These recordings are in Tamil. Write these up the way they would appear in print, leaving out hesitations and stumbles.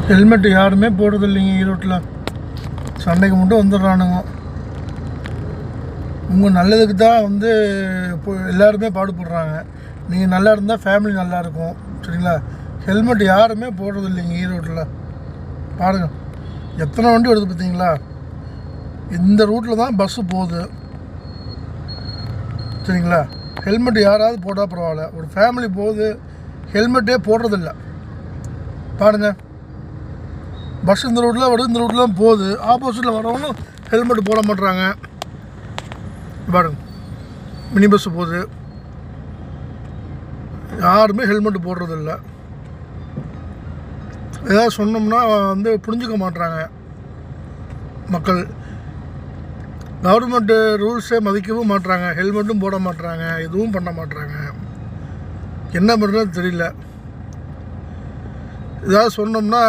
ஹெல்மெட் யாருமே போடுறது இல்லைங்க ஈரோட்டில். சண்டைக்கு மட்டும் வந்துடுறானுங்க. உங்கள் நல்லதுக்கு தான் வந்து இப்போ எல்லாருமே பாடுபடுறாங்க. நீங்கள் நல்லா இருந்தால் ஃபேமிலி நல்லாயிருக்கும். சரிங்களா? ஹெல்மெட் யாருமே போடுறது இல்லைங்க ஈரோட்டில். பாருங்கள், எத்தனை வண்டி வருது பார்த்தீங்களா? இந்த ரூட்டில் தான் பஸ்ஸு போகுது. சரிங்களா? ஹெல்மெட் யாராவது போட்டால் பரவாயில்ல. ஒரு ஃபேமிலி போகுது, ஹெல்மெட்டே போடுறதில்ல. பாருங்கள், பஸ் இந்த ரூட்டில் வருது, இந்த ரூட்டில் தான் போகுது. ஆப்போசிட்டில் வரவங்களும் ஹெல்மெட் போட மாட்டுறாங்க. பாருங்க, மினி பஸ்ஸு போகுது, யாருமே ஹெல்மெட் போடுறதில்ல. ஏதாவது சொன்னோம்னா வந்து புரிஞ்சுக்க மாட்டுறாங்க மக்கள். கவர்மெண்ட்டு ரூல்ஸே மதிக்கவும் மாட்டுறாங்க, ஹெல்மெட்டும் போட மாட்டுறாங்க, எதுவும் பண்ண மாட்டுறாங்க. என்ன பண்ணுறது தெரியல. ஏதாவது சொன்னோம்னா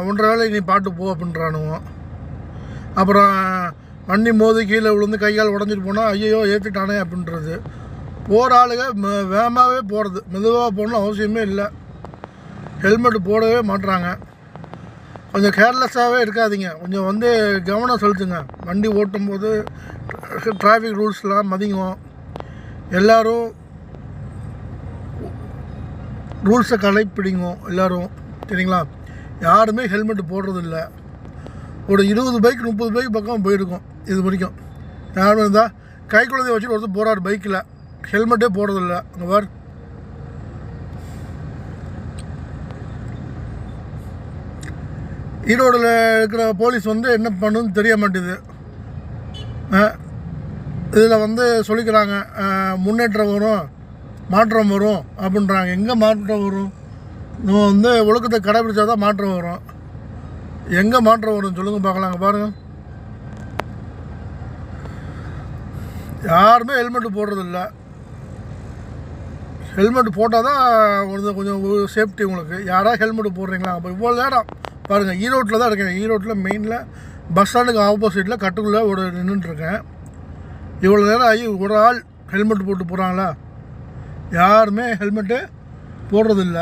1.5 வேளை நீ பாட்டு போ அப்படின்றானுங்க. அப்புறம் வண்டி மோதி கீழே விழுந்து கையால் உடஞ்சிட்டு போனால் ஐயோ ஏற்றிட்டானே அப்படின்றது. போகிற ஆளுங்க வேகமாகவே போகிறது, மெதுவாக போகணும்னு அவசியமே இல்லை. ஹெல்மெட் போடவே மாட்டுறாங்க. கொஞ்சம் கேர்லெஸ்ஸாகவே இருக்காதீங்க, கொஞ்சம் வந்து கவனம் செலுத்துங்க. வண்டி ஓட்டும்போது டிராஃபிக் ரூல்ஸ்லாம் மதிக்கும். எல்லோரும் ரூல்ஸை கடைப்பிடிங்க எல்லோரும். சரிங்களா? யாருமே ஹெல்மெட் போடுறதில்ல. ஒரு 20 பைக் 30 பைக் பக்கம் போயிருக்கும் இது வரைக்கும். யாரும் இருந்தால் கை குழந்தைய வச்சுட்டு ஒருத்தர் போகிறார் பைக்கில், ஹெல்மெட்டே போடுறதில்ல. அங்கே பார், ஈரோடில் இருக்கிற போலீஸ் வந்து என்ன பண்ணுன்னு தெரிய மாட்டேது. இதில் வந்து சொல்லிக்கிறாங்க முன்னேற்றம் வரும், மாற்றம் வரும் அப்படின்றாங்க. எங்கே மாற்றம் வரும்? நம்ம வந்து ஒழுக்கத்தை கடைபிடிச்சா தான் மாற்றம் வரும். எங்கே மாற்றம் வரும் சொல்லுங்கள் பார்க்கலாங்க. பாருங்கள், யாருமே ஹெல்மெட்டு போடுறதில்ல. ஹெல்மெட் போட்டால் தான் கொஞ்சம் சேஃப்டி உங்களுக்கு. யாராவது ஹெல்மெட்டு போடுறீங்களா? அப்போ இவ்வளோ நேரம் பாருங்கள், ஈரோட்டில் தான் இருக்கேன். ஈரோட்டில் மெயினில் பஸ் ஸ்டாண்டுக்கு ஆப்போசிட்டில் கட்டுக்குள்ளே நின்றுட்டுருக்கேன். இவ்வளோ நேரம் ஆகி ஒரு ஆள் ஹெல்மெட் போட்டு போகிறாங்களா? யாருமே ஹெல்மெட்டு போடுறதில்ல.